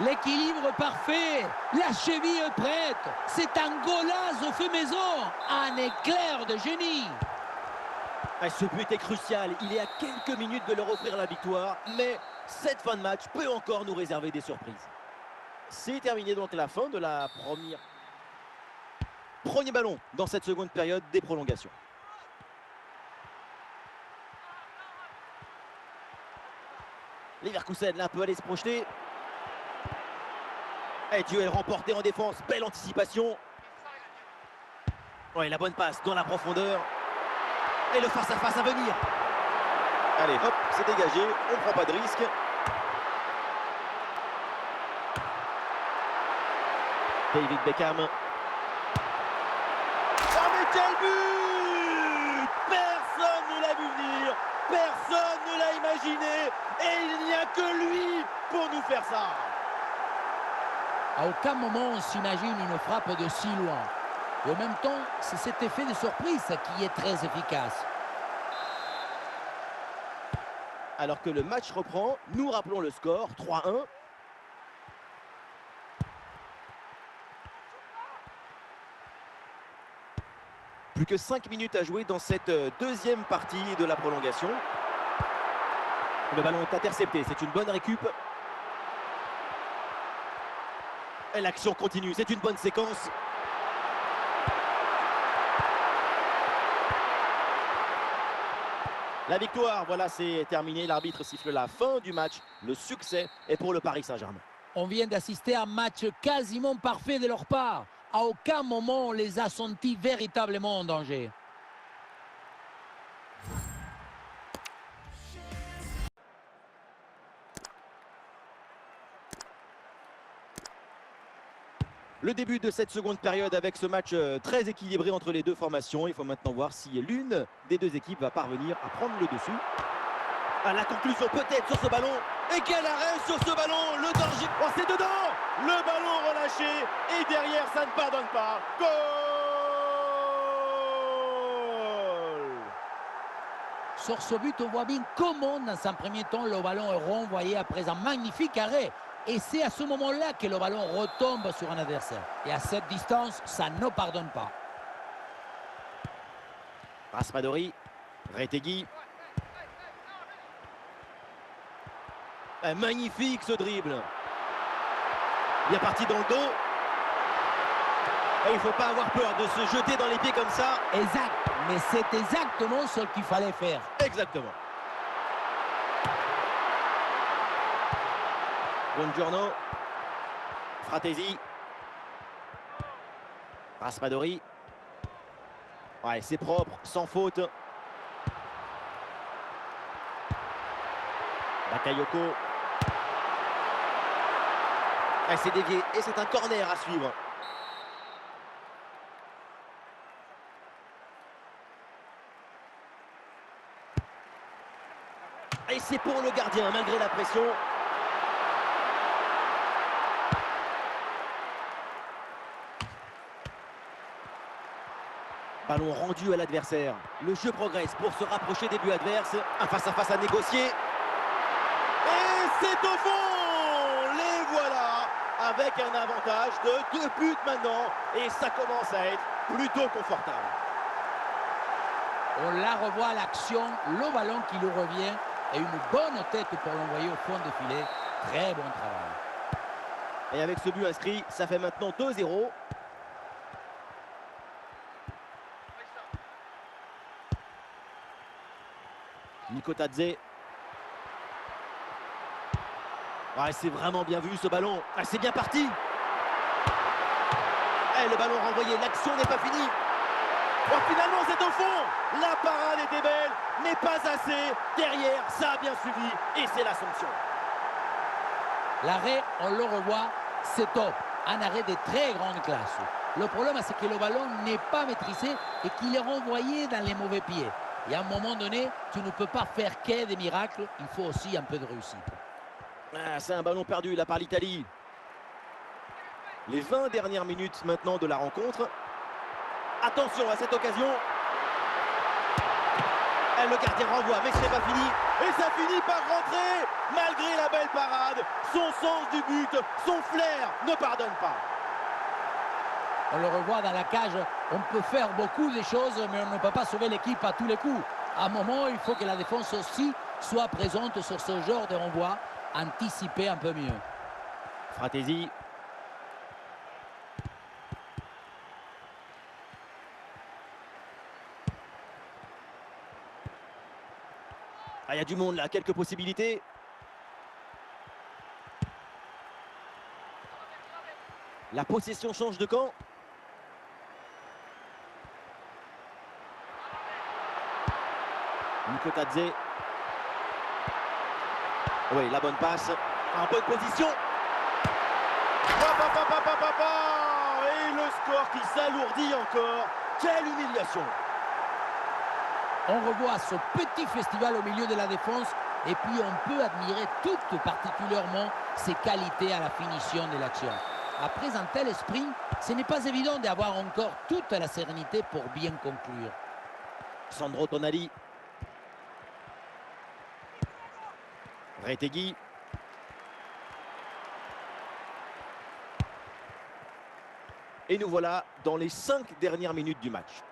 L'équilibre parfait, la cheville prête. C'est un golazo fait maison, un éclair de génie. Ah, ce but est crucial, il est à quelques minutes de leur offrir la victoire, mais cette fin de match peut encore nous réserver des surprises. C'est terminé donc la fin de la premier ballon dans cette seconde période des prolongations. Leverkusen là peut aller se projeter. Et duel remporté en défense, belle anticipation. Ouais, la bonne passe dans la profondeur. Et le face-à-face à venir. Allez, hop, c'est dégagé, on ne prend pas de risque. David Beckham. Oh mais quel but! Personne ne l'a vu venir, personne ne l'a imaginé, et il n'y a que lui pour nous faire ça. À aucun moment on s'imagine une frappe de si loin. Et en même temps, c'est cet effet de surprise qui est très efficace. Alors que le match reprend, nous rappelons le score, 3-1. Plus que 5 minutes à jouer dans cette deuxième partie de la prolongation. Le ballon est intercepté, c'est une bonne récup. Et l'action continue, c'est une bonne séquence. La victoire, voilà, c'est terminé. L'arbitre siffle la fin du match. Le succès est pour le Paris Saint-Germain. On vient d'assister à un match quasiment parfait de leur part. À aucun moment on les a sentis véritablement en danger. Le début de cette seconde période avec ce match très équilibré entre les deux formations. Il faut maintenant voir si l'une des deux équipes va parvenir à prendre le dessus. À la conclusion peut-être sur ce ballon. Et quel arrêt sur ce ballon. Le danger. Oh, c'est dedans. Le ballon relâché. Et derrière, ça ne pardonne pas. Goal! Sur ce but, on voit bien comment, dans un premier temps, le ballon est renvoyé après un magnifique arrêt. Et c'est à ce moment-là que le ballon retombe sur un adversaire. Et à cette distance, ça ne pardonne pas. Raspadori, Retegui. Magnifique ce dribble. Bien parti dans le dos. Et il ne faut pas avoir peur de se jeter dans les pieds comme ça. Exact. Mais c'est exactement ce qu'il fallait faire. Exactement. Buongiorno. Fratesi. Raspadori. Ouais, c'est propre, sans faute. Bakayoko. C'est dévié et c'est un corner à suivre. Et c'est pour le gardien malgré la pression. Ballon rendu à l'adversaire. Le jeu progresse pour se rapprocher des buts adverses. Un face-à-face à négocier. Et c'est au fond. Les voilà avec un avantage de 2 buts maintenant. Et ça commence à être plutôt confortable. On la revoit à l'action. Le ballon qui lui revient. Et une bonne tête pour l'envoyer au fond de filet. Très bon travail. Et avec ce but inscrit, ça fait maintenant 2-0. Nico Tadze. Ouais, c'est vraiment bien vu ce ballon. Ah, c'est bien parti. Et le ballon renvoyé, l'action n'est pas finie. Oh, finalement, c'est au fond. La parade était belle, mais pas assez. Derrière, ça a bien suivi et c'est la sanction. L'arrêt, on le revoit, c'est top. Un arrêt de très grande classe. Le problème, c'est que le ballon n'est pas maîtrisé et qu'il est renvoyé dans les mauvais pieds. Et à un moment donné, tu ne peux pas faire que des miracles, il faut aussi un peu de réussite. Ah, c'est un ballon perdu là par l'Italie. Les 20 dernières minutes maintenant de la rencontre. Attention à cette occasion. Et le gardien renvoie, mais ce n'est pas fini. Et ça finit par rentrer. Malgré la belle parade, son sens du but, son flair ne pardonne pas. On le revoit dans la cage, on peut faire beaucoup de choses, mais on ne peut pas sauver l'équipe à tous les coups. À un moment, il faut que la défense aussi soit présente sur ce genre de renvoi, anticiper un peu mieux. Fratesi. Ah, il y a du monde là, quelques possibilités. La possession change de camp. Nico Tadze. Oui, la bonne passe. En bonne position. Et le score qui s'alourdit encore. Quelle humiliation! On revoit ce petit festival au milieu de la défense et puis on peut admirer tout particulièrement ses qualités à la finition de l'action. Après un tel sprint, ce n'est pas évident d'avoir encore toute la sérénité pour bien conclure. Sandro Tonali. Retegui. Et nous voilà dans les 5 dernières minutes du match.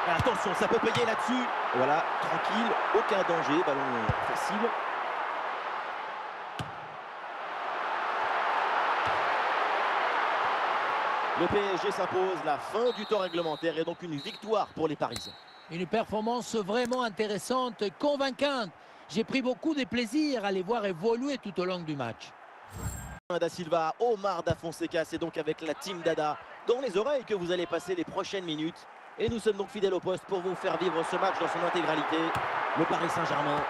Attention, ça peut payer là-dessus. Voilà, tranquille, aucun danger, ballon facile. Le PSG s'impose, la fin du temps réglementaire et donc une victoire pour les Parisiens. Une performance vraiment intéressante, convaincante. J'ai pris beaucoup de plaisir à les voir évoluer tout au long du match. Da Silva, Omar Da Fonseca, c'est donc avec la team Dada dans les oreilles que vous allez passer les prochaines minutes. Et nous sommes donc fidèles au poste pour vous faire vivre ce match dans son intégralité. Le Paris Saint-Germain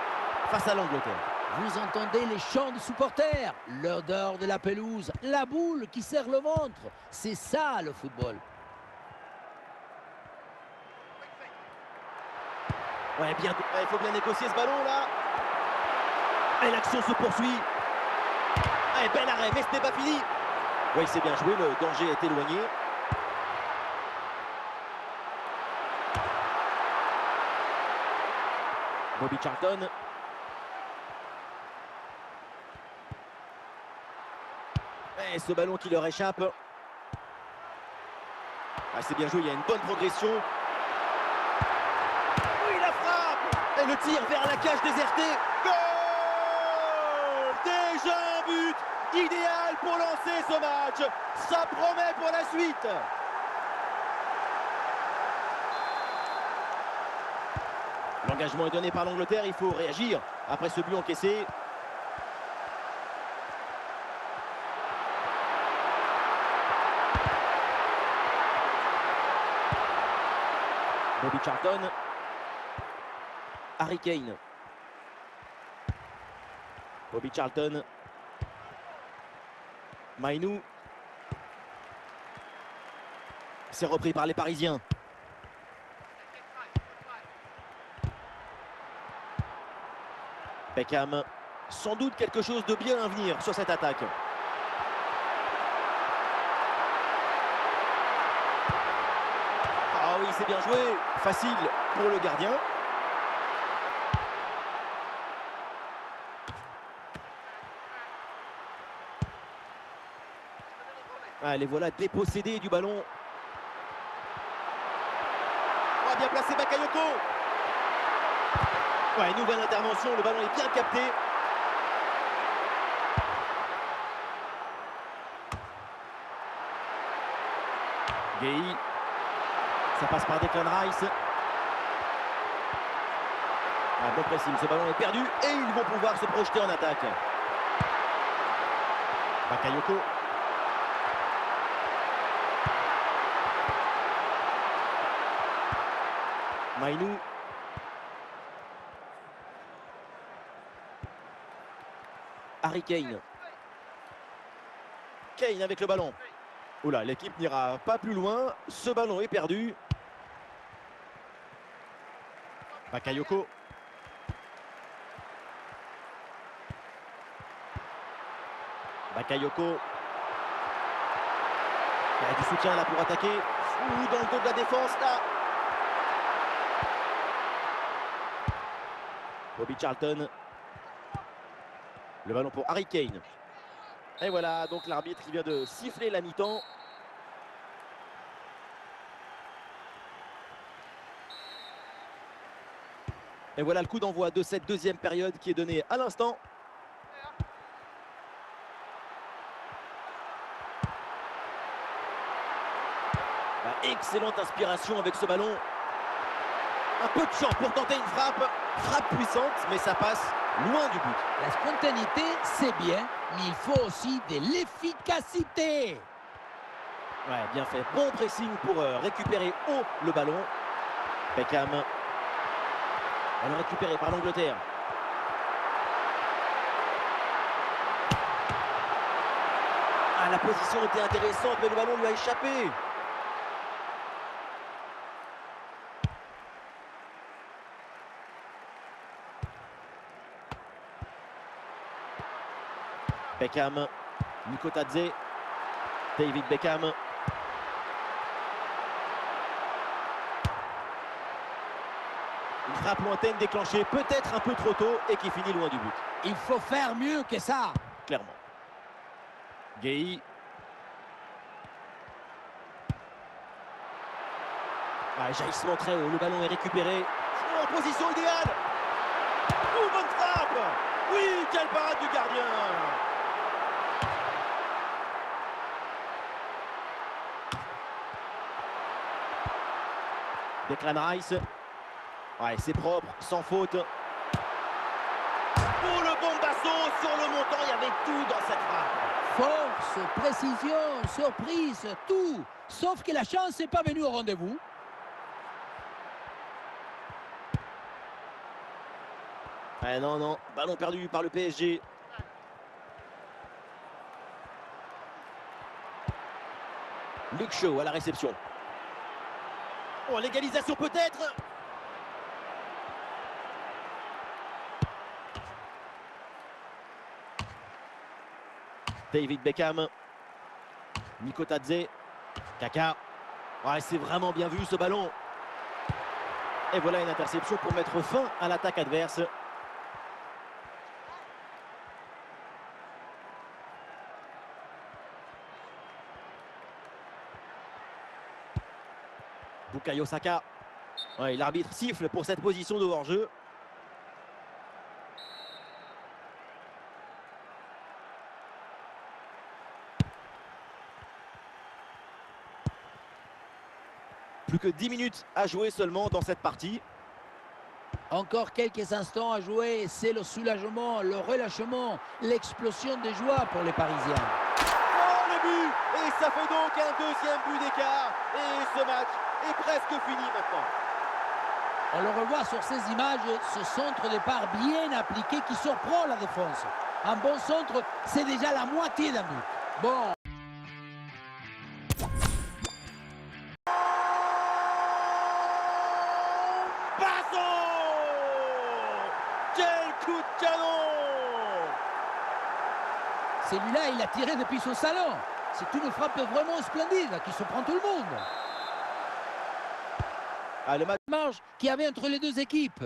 face à l'Angleterre. Vous entendez les chants des supporters, l'odeur de la pelouse, la boule qui serre le ventre. C'est ça le football. Ouais, bien, il faut bien négocier ce ballon là. Et l'action se poursuit. Et bel arrêt, mais ce n'est pas fini. Oui, c'est bien joué, le danger est éloigné. Bobby Charlton. Et ce ballon qui leur échappe. Ah, c'est bien joué, il y a une bonne progression. Oui, la frappe. Et le tir vers la cage désertée. Goal! Déjà un but idéal pour lancer ce match. Ça promet pour la suite. L'engagement est donné par l'Angleterre, il faut réagir après ce but encaissé. Bobby Charlton. Harry Kane. Bobby Charlton. Mainou. C'est repris par les Parisiens. Beckham, sans doute quelque chose de bien à venir sur cette attaque. Ah oui, c'est bien joué. Facile pour le gardien. Allez, voilà, dépossédé du ballon. Oh, bien placé Bakayoko. Ouais, nouvelle intervention, le ballon est bien capté. Gueye. Ça passe par Declan Rice. Un bon pressing, ce ballon est perdu et ils vont pouvoir se projeter en attaque. Bakayoko. Mainou. Harry Kane. Kane avec le ballon. Oula, l'équipe n'ira pas plus loin. Ce ballon est perdu. Bakayoko. Bakayoko. Il y a du soutien là pour attaquer. Ouh, dans le dos de la défense là. Bobby Charlton. Le ballon pour Harry Kane. Et voilà, donc l'arbitre qui vient de siffler la mi-temps. Et voilà le coup d'envoi de cette deuxième période qui est donné à l'instant. Excellente inspiration avec ce ballon. Un peu de champ pour tenter une frappe. Frappe puissante, mais ça passe loin du but. La spontanéité, c'est bien, mais il faut aussi de l'efficacité. Ouais, bien fait. Bon pressing pour récupérer haut le ballon. Beckham. Ballon récupéré par l'Angleterre. Ah, la position était intéressante, mais le ballon lui a échappé. Beckham, Nico Tadze, David Beckham. Une frappe lointaine déclenchée peut-être un peu trop tôt et qui finit loin du but. Il faut faire mieux que ça. Clairement. Gueye. Jaillissement très haut, le ballon est récupéré. En position idéale. Oh, bonne frappe. Oui, quelle parade du gardien. Declan Rice. Ouais, c'est propre, sans faute. Oh, le bombasso sur le montant, il y avait tout dans cette frappe. Force, précision, surprise, tout. Sauf que la chance n'est pas venue au rendez-vous. Non, non, ballon perdu par le PSG. Luke Shaw à la réception. Oh, l'égalisation peut-être. David Beckham. Nico Tadze. Kaka. Ouais, c'est vraiment bien vu ce ballon. Et voilà une interception pour mettre fin à l'attaque adverse. Bukayo Saka. Ouais, l'arbitre siffle pour cette position de hors-jeu. Plus que 10 minutes à jouer seulement dans cette partie. Encore quelques instants à jouer, c'est le soulagement, le relâchement, l'explosion de joie pour les Parisiens. Oh, le but! Et ça fait donc un deuxième but d'écart. Et ce match est presque fini maintenant. On le revoit sur ces images, ce centre de part bien appliqué qui surprend la défense. Un bon centre, c'est déjà la moitié d'un but. Bon. Quel coup de canon! Celui-là, il a tiré depuis son salon. C'est une frappe vraiment splendide qui surprend tout le monde. Ah, le match Marge qu'il y avait entre les deux équipes.